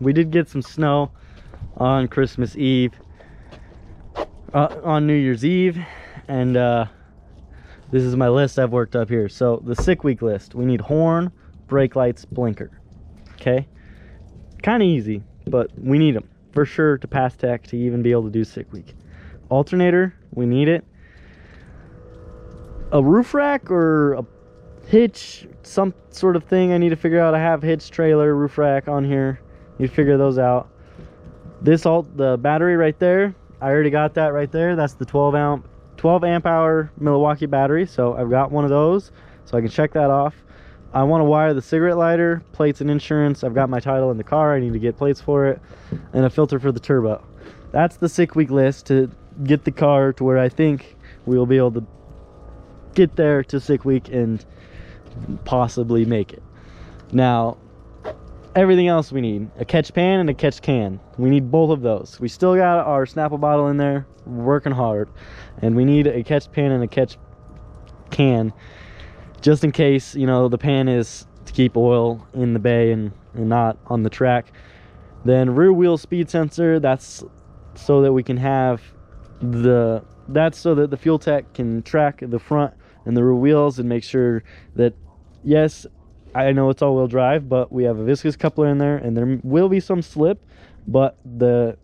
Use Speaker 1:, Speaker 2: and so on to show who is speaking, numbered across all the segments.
Speaker 1: We did get some snow on Christmas Eve, on New Year's Eve, and this is my list I've worked up here. So the sick week list: we need horn, brake lights, blinker. Okay, kind of easy, but we need them for sure to pass tech to even be able to do sick week. Alternator, we need it. A roof rack or a hitch, some sort of thing I need to figure out. I have hitch, trailer, roof rack on here. Need to figure those out. The battery right there, I already got that right there. That's the 12 amp hour Milwaukee battery, so I've got one of those, so I can check that off. I want to wire the cigarette lighter, plates and insurance. I've got my title in the car, I need to get plates for it, and a filter for the turbo. That's the sick week list to get the car to where I think we will be able to get there to sick week and possibly make it. Now, everything else we need: a catch pan and a catch can. We need both of those. We still got our Snapple bottle in there, working hard, and we need a catch pan and a catch can, just in case, you know, the pan is to keep oil in the bay and not on the track. Then rear wheel speed sensor, that's so that we can have that's so that the fuel tech can track the front and the rear wheels and make sure that, yes, I know it's all-wheel drive, but we have a viscous coupler in there, and there will be some slip, but the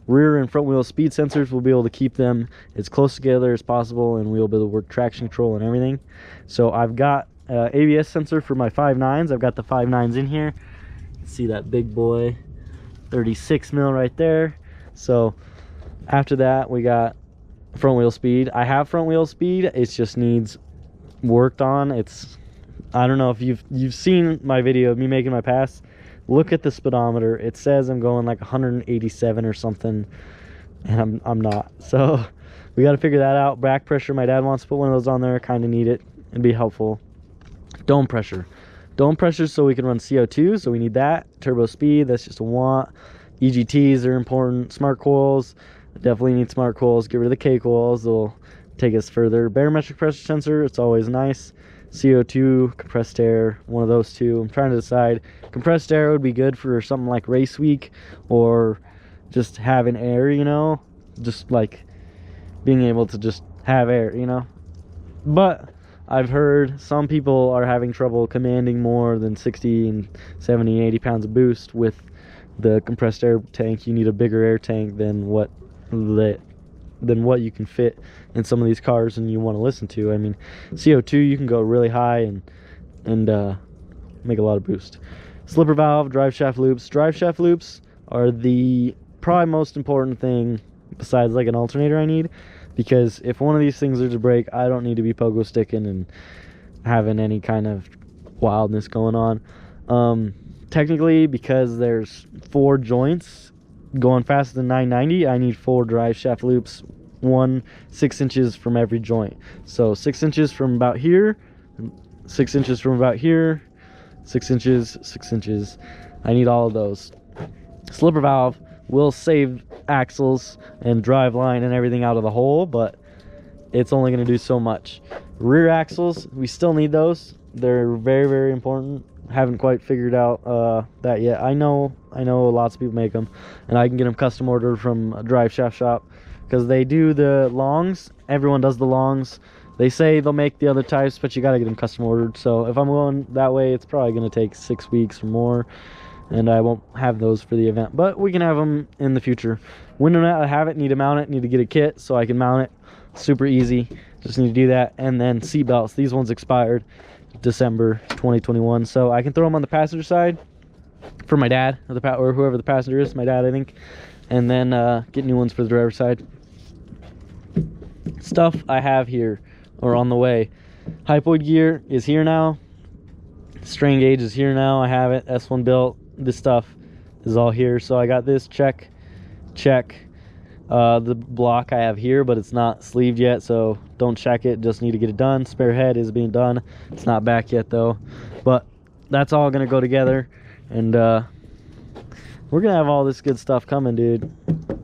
Speaker 1: rear and front wheel speed sensors will be able to keep them as close together as possible, and we'll be able to work traction control and everything. So I've got ABS sensor for my 5.9s. I've got the 5.9s in here. See that big boy, 36 mil right there. So after that, we got front wheel speed. I have front wheel speed, it just needs worked on. I don't know if you've seen my video of me making my pass. Look at the speedometer, it says I'm going like 187 or something, and I'm not. So we got to figure that out. Back pressure, my dad wants to put one of those on there, kind of need it, it'd be helpful. Dome pressure so we can run CO2, so we need that. Turbo speed, that's just a want. EGTs are important. Smart coils, definitely need smart coils. Get rid of the K coils, they'll take us further. Barometric pressure sensor, it's always nice. CO2, compressed air, one of those two. I'm trying to decide. Compressed air would be good for something like race week, or just having air, you know, just like being able to just have air, you know. But I've heard some people are having trouble commanding more than 60 and 70 and 80 pounds of boost with the compressed air tank. You need a bigger air tank than what you can fit in some of these cars and you want to listen to. I mean, CO2, you can go really high and make a lot of boost. Slipper valve, drive shaft loops. Drive shaft loops are the probably most important thing besides like an alternator I need, because if one of these things are to break, I don't need to be pogo sticking and having any kind of wildness going on. Technically, because there's 4 joints going faster than 990, I need 4 drive shaft loops, 6 inches from every joint. So 6 inches from about here, 6 inches from about here, 6 inches, 6 inches. I need all of those. Slipper valve will save axles and drive line and everything out of the hole, but it's only going to do so much. Rear axles, we still need those. They're very, very important. Haven't quite figured out that yet. I know lots of people make them, and I can get them custom ordered from a drive shaft shop, because they do the longs. Everyone does the longs. They say they'll make the other types, but you got to get them custom ordered. So if I'm going that way, it's probably going to take 6 weeks or more, and I won't have those for the event, but we can have them in the future. Window net, I have it, need to mount it, need to get a kit so I can mount it. Super easy, just need to do that. And then seat belts, these ones expired December 2021, so I can throw them on the passenger side for my dad, or whoever the passenger is, my dad I think, and then get new ones for the driver's side. Stuff I have here or on the way: hypoid gear is here now, strain gauge is here now, I have it, S1 built. This stuff is all here, so I got this. Check the block I have here, but it's not sleeved yet, so don't check it, just need to get it done. Spare head is being done, it's not back yet though, but that's all gonna go together, and we're gonna have all this good stuff coming, dude.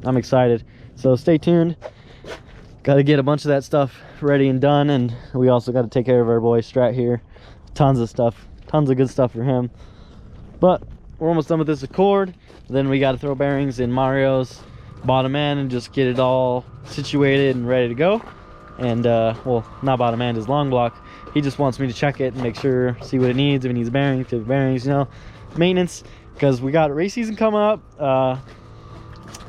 Speaker 1: I'm excited, so stay tuned. Got to get a bunch of that stuff ready and done, and we also got to take care of our boy Strat here. Tons of stuff, tons of good stuff for him. But we're almost done with this Accord. Then we got to throw bearings in Mario's bottom end and just get it all situated and ready to go. And well, not bottom end, his long block. He just wants me to check it and make sure, see what it needs, if it needs bearings, if bearings, you know, maintenance, because we got race season coming up.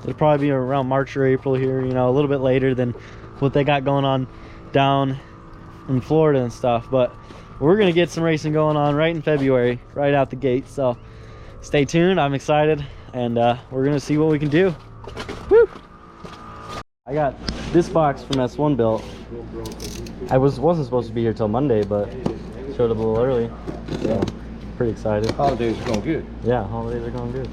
Speaker 1: It'll probably be around March or April here, you know, a little bit later than what they got going on down in Florida and stuff. But we're gonna get some racing going on right in February, right out the gate. So stay tuned. I'm excited, and we're gonna see what we can do. Woo! I got this box from S1Built. I wasn't supposed to be here till Monday, but showed up a little early, so pretty excited.
Speaker 2: Holidays are going good.
Speaker 1: Yeah, holidays are going good.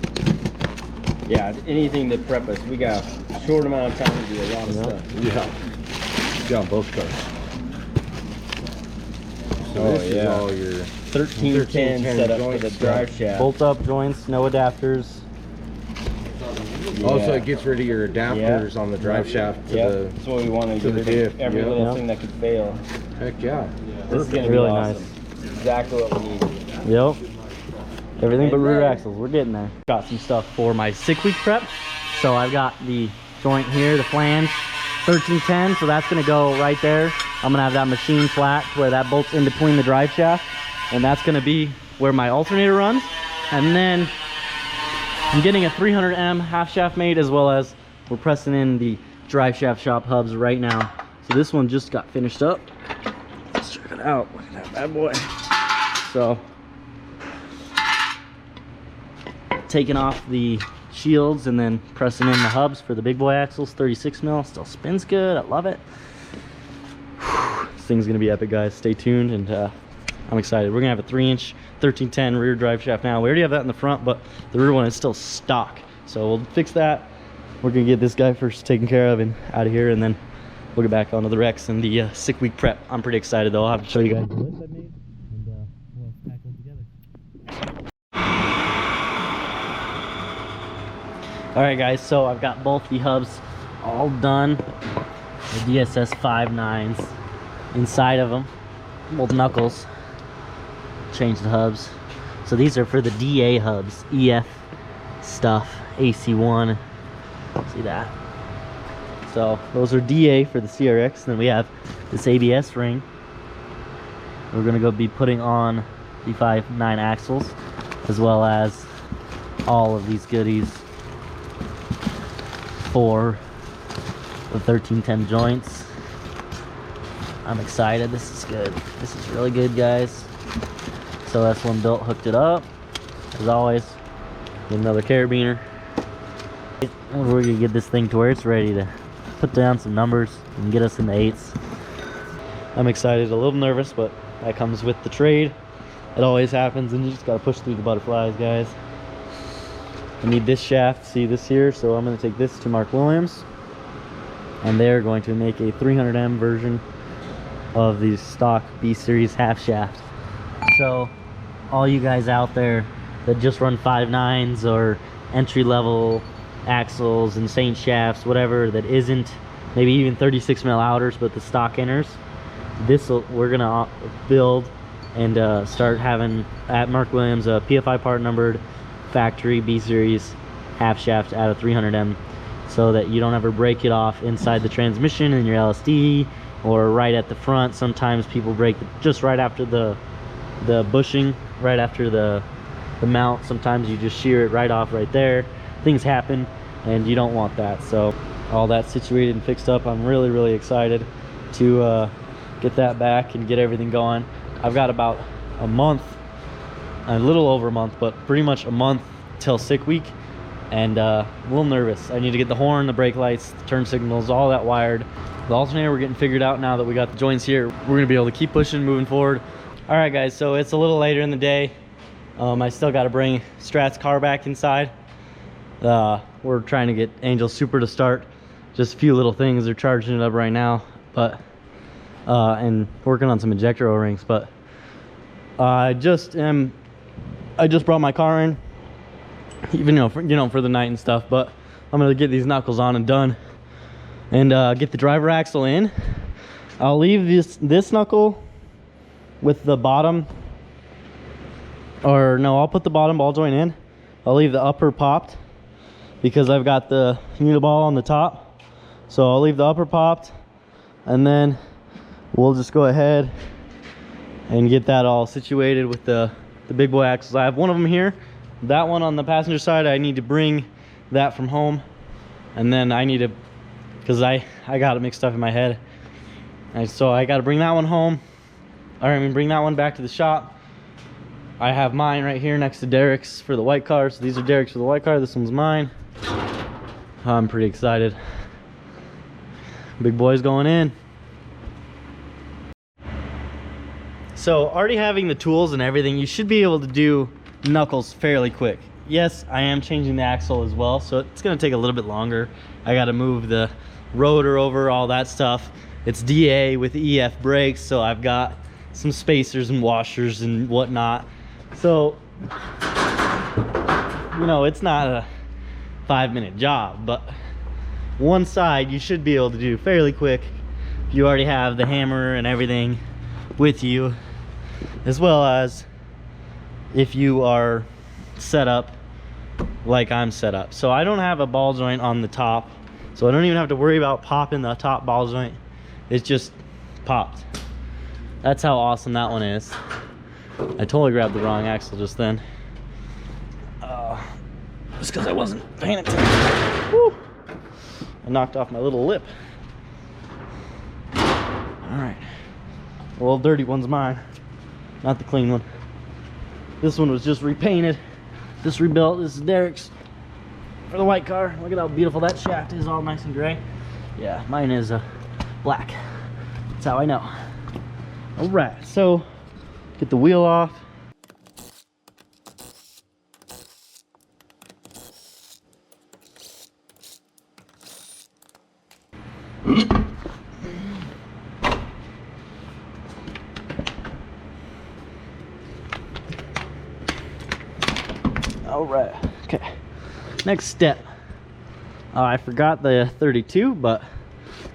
Speaker 3: Yeah, anything to prep us. We got a short amount of time to do a lot of stuff.
Speaker 2: Yeah. Got both cars. So
Speaker 3: Oh,
Speaker 2: this is
Speaker 3: yeah.
Speaker 2: all your
Speaker 3: 1310 set up for the drive shaft.
Speaker 1: Bolt up joints, no adapters.
Speaker 3: Yeah.
Speaker 2: Also, it gets rid of your adapters on the drive shaft to
Speaker 3: Yeah,
Speaker 2: the.
Speaker 3: that's what we want to
Speaker 2: to
Speaker 3: get
Speaker 2: the
Speaker 3: rid of
Speaker 2: diff,
Speaker 3: every
Speaker 2: yeah.
Speaker 3: little
Speaker 1: Yeah.
Speaker 3: thing that could fail.
Speaker 2: Heck yeah.
Speaker 3: This is gonna
Speaker 1: Really
Speaker 3: be
Speaker 1: nice.
Speaker 3: awesome. Exactly what we need.
Speaker 1: Yep. Everything but rear
Speaker 3: Amen.
Speaker 1: axles. We're getting there. Got some stuff for my 6 week prep. So I've got the joint here, the flange, 1310. So that's gonna go right there. I'm gonna have that machine flat where that bolts in between the drive shaft, and that's gonna be where my alternator runs. And then I'm getting a 300M half shaft made, as well as we're pressing in the drive shaft shop hubs right now. So this one just got finished up. Let's check it out. Look at that bad boy. So taking off the shields and then pressing in the hubs for the big boy axles, 36 mil. Still spins good. I love it. This thing's gonna be epic, guys. Stay tuned, and I'm excited. We're gonna have a 3-inch 1310 rear drive shaft now. We already have that in the front, but the rear one is still stock. So we'll fix that. We're gonna get this guy first taken care of and out of here, and then we'll get back onto the Rex and the 6 week prep. I'm pretty excited though. I'll have to show you guys the list I made, and we'll tackle it together. All right, guys. So I've got both the hubs all done. The DSS 5.9s inside of them. Both knuckles. Change the hubs. So these are for the DA hubs, EF stuff, AC1. See that? So those are DA for the CRX. Then we have this ABS ring. We're gonna go be putting on the 5.9 axles, as well as all of these goodies for the 1310 joints. I'm excited. This is good. This is really good, guys. So S1Built hooked it up. As always, get another carabiner. We're gonna get this thing to where it's ready to put down some numbers and get us in the 8s. I'm excited, a little nervous, but that comes with the trade. It always happens, and you just gotta push through the butterflies, guys. I need this shaft, see this here, so I'm gonna take this to Mark Williams, and they're going to make a 300M version of the stock B series half shaft. So all you guys out there that just run 5.9s or entry level axles and Saint shafts, whatever, that isn't maybe even 36 mil outers but the stock inners, this we're gonna build and start having at Mark Williams a PFI part numbered factory B series half shaft out of 300M, so that you don't ever break it off inside the transmission in your LSD or right at the front. Sometimes people break just right after the bushing, right after the mount. Sometimes you just shear it right off right there. Things happen, and you don't want that. So all that situated and fixed up, I'm really excited to get that back and get everything going. I've got about a month, a little over a month, but pretty much a month till 6 week, and a little nervous. I need to get the horn, the brake lights, the turn signals, all that wired. The alternator we're getting figured out now that we got the joints here. We're gonna be able to keep pushing, moving forward. All right, guys, so it's a little later in the day. I still got to bring Strat's car back inside. We're trying to get Angel Super to start. Just a few little things. They're charging it up right now, but and working on some injector O-rings. But I just brought my car in, even for the night and stuff. But I'm gonna get these knuckles on and done, and get the driver axle in. I'll leave this knuckle with the bottom, or no, I'll put the bottom ball joint in, I'll leave the upper popped because I've got the uniball on the top. So I'll leave the upper popped, and then we'll just go ahead and get that all situated with the big boy axles. I have one of them here. That one on the passenger side, I need to bring that from home, and then I need to, because I got it mixed up in my head, and so I got to bring that one home, or I mean bring that one back to the shop. I have mine right here next to Derek's for the white car. So these are Derek's for the white car, this one's mine. I'm pretty excited. Big boy's going in. So already having the tools and everything, you should be able to do knuckles fairly quick. Yes, I am changing the axle as well, so it's gonna take a little bit longer. I gotta move the rotor over, all that stuff. It's DA with EF brakes, so I've got some spacers and washers and whatnot. So, you know, it's not a 5-minute job, but one side you should be able to do fairly quick if you already have the hammer and everything with you, as well as if you are set up like I'm set up. So I don't have a ball joint on the top, so I don't even have to worry about popping the top ball joint. It's just popped. That's how awesome that one is. I totally grabbed the wrong axle just then. Just because I wasn't paying attention. Woo! I knocked off my little lip. Alright. The little dirty one's mine, not the clean one. This one was just repainted. This rebuilt. This is Derek's for the white car. Look at how beautiful that shaft is, all nice and gray. Yeah, mine is black. That's how I know. All right, so get the wheel off. All right, okay. Next step. I forgot the 32, but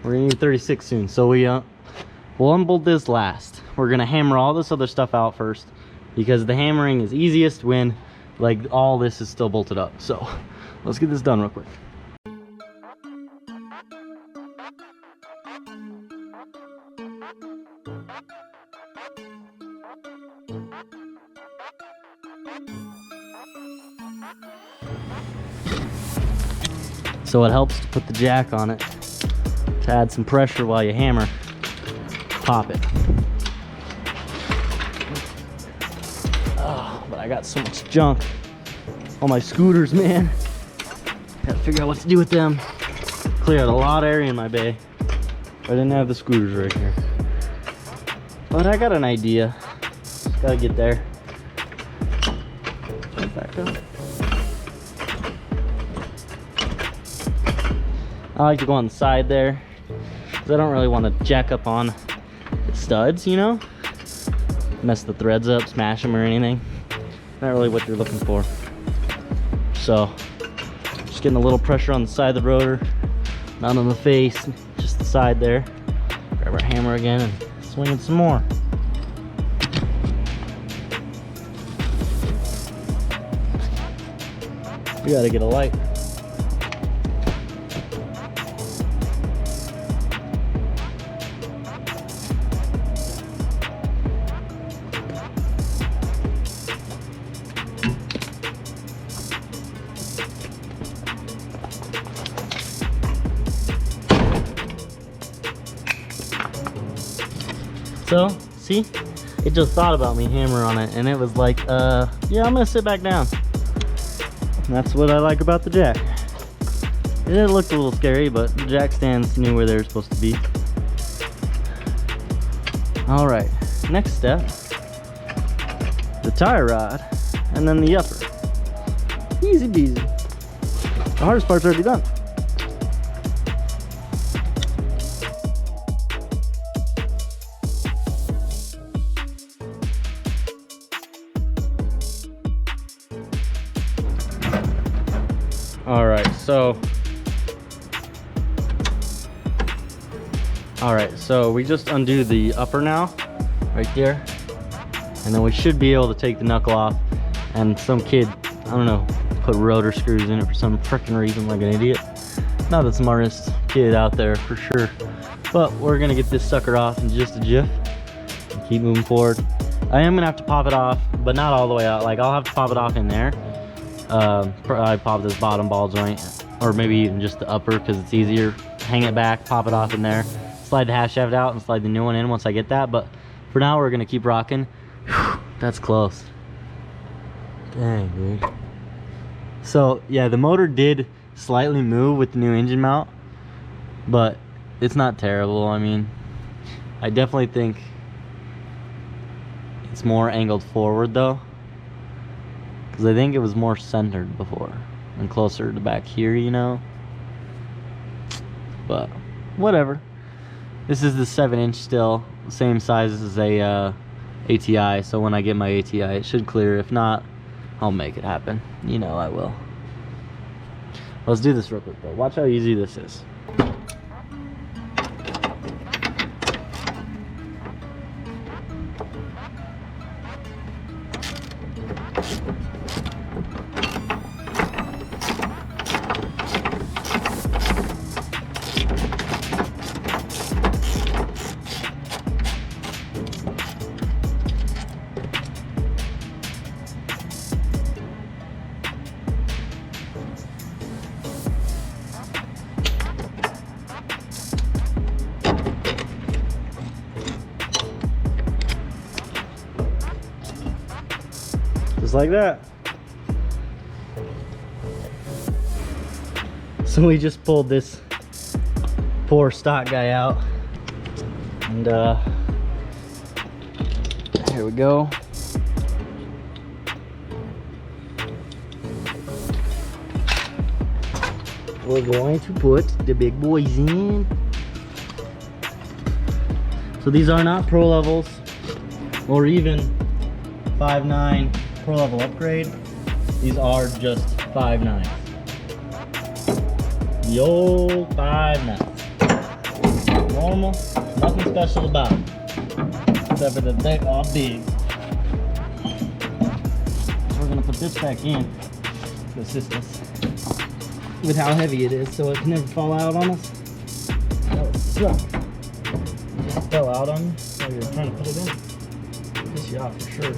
Speaker 1: we're gonna need 36 soon. So we'll unbolt this last. We're gonna hammer all this other stuff out first, because the hammering is easiest when like all this is still bolted up. So let's get this done real quick. So it helps to put the jack on it to add some pressure while you hammer. Pop it. Oh, but I got so much junk. All my scooters, man. Gotta figure out what to do with them. Clear out a lot of area in my bay. I didn't have the scooters right here. But I got an idea. Just gotta get there. Back up. I like to go on the side there, because I don't really want to jack up on the studs, you know? Mess the threads up, smash them or anything. Not really what you're looking for. So, just getting a little pressure on the side of the rotor, not on the face, just the side there. Grab our hammer again and swing it some more. We gotta get a light. So, see? It just thought about me hammer on it, and it was like, yeah, I'm gonna sit back down. And that's what I like about the jack. It looked a little scary, but the jack stands knew where they were supposed to be. All right, next step, the tie rod, and then the upper. Easy peasy. The hardest part's already done. All right, so we just undo the upper now, right there, and then we should be able to take the knuckle off, and some kid, I don't know, put rotor screws in it for some freaking reason like an idiot. Not the smartest kid out there for sure. But we're gonna get this sucker off in just a jiff and keep moving forward. I am gonna have to pop it off, but not all the way out. Like I'll have to pop it off in there. Probably pop this bottom ball joint, or maybe even just the upper because it's easier. Hang it back, pop it off in there, slide the half shaft out and slide the new one in once I get that. But for now we're gonna keep rocking. Whew, that's close. Dang, dude. So yeah, the motor did slightly move with the new engine mount, but it's not terrible. I mean, I definitely think it's more angled forward though, because I think it was more centered before and closer to back here, you know. But whatever. This is the 7-inch still, same size as a ATI, so when I get my ATI it should clear. If not, I'll make it happen. You know I will. Let's do this real quick though. Watch how easy this is. Just like that. So we just pulled this poor stock guy out, and here we go. We're going to put the big boys in. So these are not pro levels or even 5.9 pro level upgrade. These are just 5.9. The old 5.9. Normal, nothing special about it, except for that they are big. So we're gonna put this back in to assist us with how heavy it is, so it can never fall out on us. That would suck. It just fell out on you while you were trying to put it in. Piss you off for sure.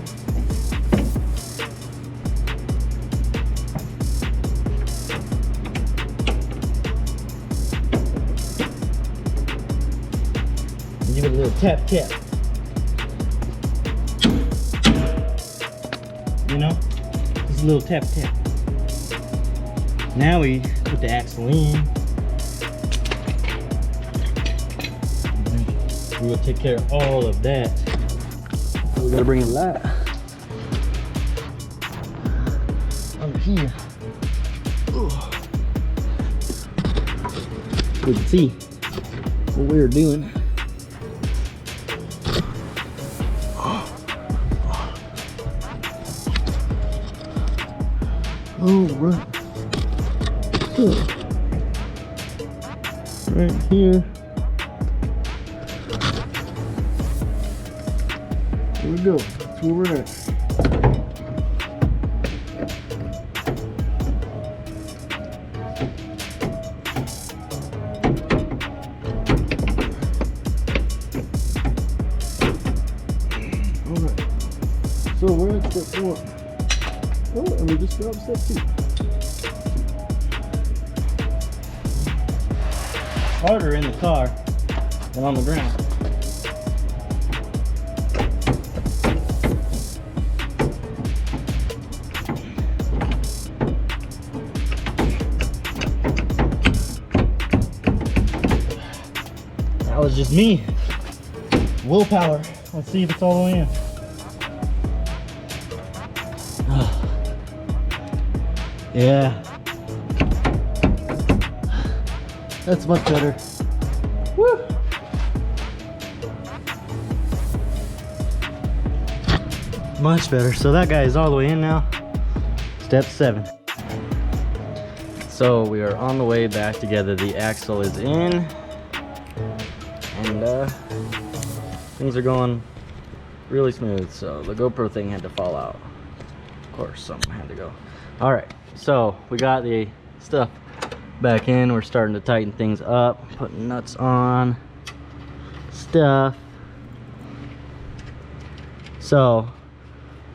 Speaker 1: Give it a little tap tap. You know? Just a little tap tap. Now we put the axle in. We will take care of all of that. We gotta bring a light under here. We can see what we're doing. Oh, right. Right here. Here we go. That's where we're at. Alright. So we're at step 1. Oh, and we just got step 2. Harder in the car than on the ground. That was just me. Willpower. Let's see if it's all the way in. Yeah. That's much better. Woo! Much better. So that guy is all the way in now. Step 7. So we are on the way back together. The axle is in. And things are going really smooth. So the GoPro thing had to fall out. Of course, something had to go. Alright. So we got the stuff back in. We're starting to tighten things up, putting nuts on stuff. So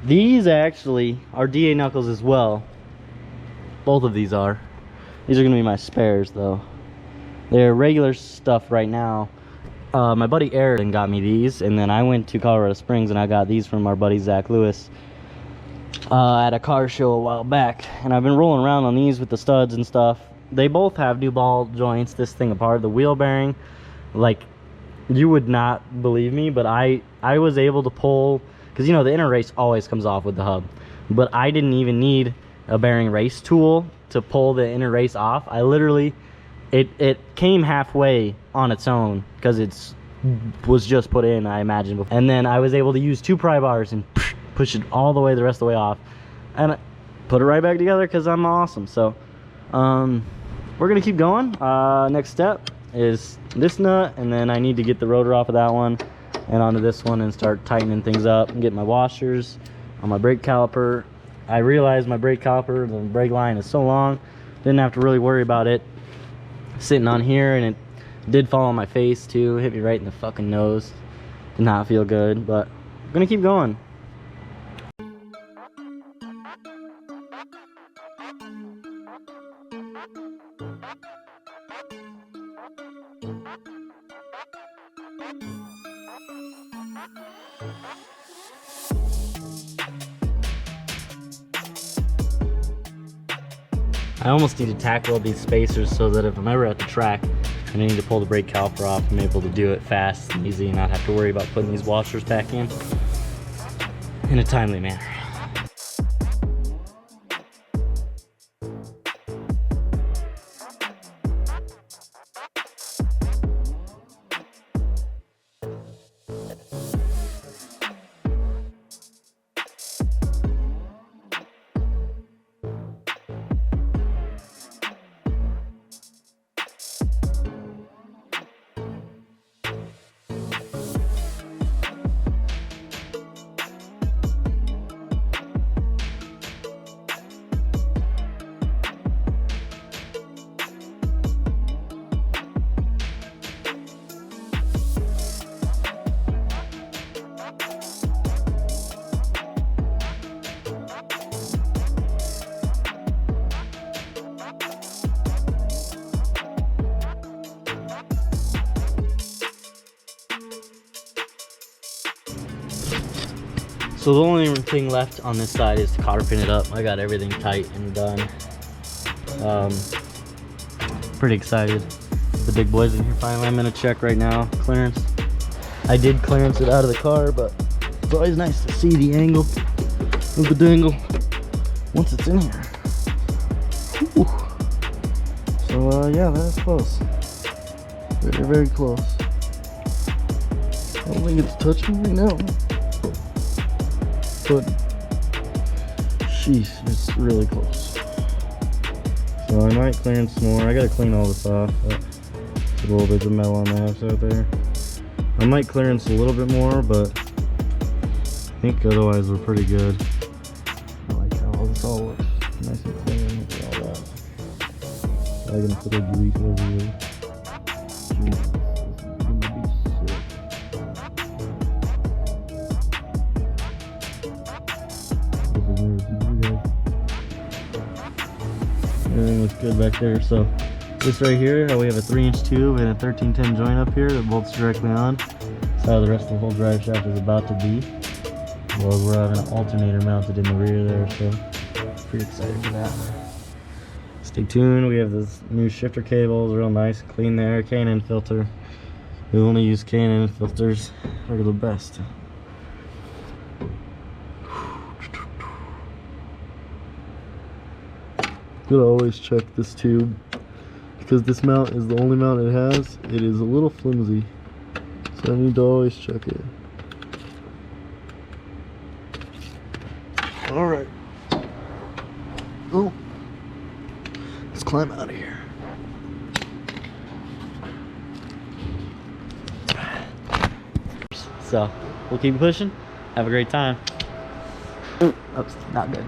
Speaker 1: these actually are DA knuckles as well. Both of these are. These are gonna be my spares though. They're regular stuff right now. My buddy Eric got me these, and then I went to Colorado Springs and I got these from our buddy Zach Lewis at a car show a while back. And I've been rolling around on these with the studs and stuff. They both have new ball joints, this thing apart. The wheel bearing, like, you would not believe me, but I was able to pull, because you know the inner race always comes off with the hub, but I didn't even need a bearing race tool to pull the inner race off. I literally, it came halfway on its own because it's was just put in, I imagine before. And then I was able to use 2 pry bars and push it all the way the rest of the way off and put it right back together because I'm awesome. So we're gonna keep going. Next step is this nut, and then I need to get the rotor off of that one and onto this one and start tightening things up and get my washers on my brake caliper. I realized my brake caliper, the brake line is so long, didn't have to really worry about it sitting on here, and it did fall on my face too, hit me right in the fucking nose. Did not feel good, but I'm gonna keep going. I almost need to tack weld these spacers so that if I'm ever at the track and I need to pull the brake caliper off, I'm able to do it fast and easy and not have to worry about putting these washers back in a timely manner. So the only thing left on this side is to cotter pin it up. I got everything tight and done. Pretty excited. The big boys in here finally. I'm gonna check right now. Clearance. I did clearance it out of the car, but it's always nice to see the angle of the dangle once it's in here. Whew. So yeah, that's close. Very, very close. I don't think it's touching right now. But sheesh, it's really close. So I might clearance some more. I gotta clean all this off. A little bit of metal on the outside there. I might clearance a little bit more, but I think otherwise we're pretty good. I like how all this all looks nice and clean. Look at all that. I'm gonna put a grease over here. Everything looks good back there. So this right here, we have a 3-inch tube and a 1310 joint up here that bolts directly on. That's how the rest of the whole drive shaft is about to be. Well, we're having an alternator mounted in the rear there, so pretty excited for that. Stay tuned. We have this new shifter cables, real nice, clean there. K&N filter. We only use K&N filters. They're the best. Gotta always check this tube because this mount is the only mount it has. It is a little flimsy, so I need to always check it. All right. Oh, let's climb out of here. So we'll keep pushing. Have a great time. Oops, not good.